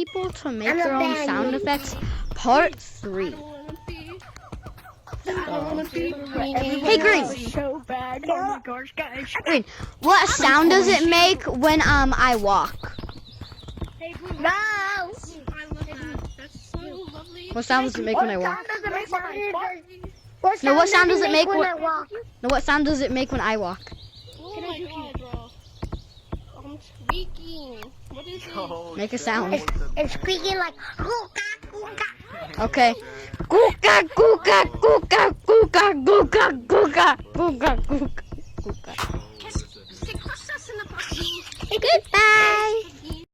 People to make their own sound effects, part 3. Hey Green. So bad. Oh my gosh, guys. Green, what sound does it make when I walk? Hey, Blue. No. I love that. That's so lovely. What sound does it make when I walk? What No, what sound does it make when when I walk? No, what sound does it make when I walk? Oh my god, bro. I'm tweaking. What is it? Make a sound. It's squeaking like gooka gooka. Okay. Gooka gooka gooka gooka gooka gooka gooka gooka gooka. Se costa in the party. Goodbye.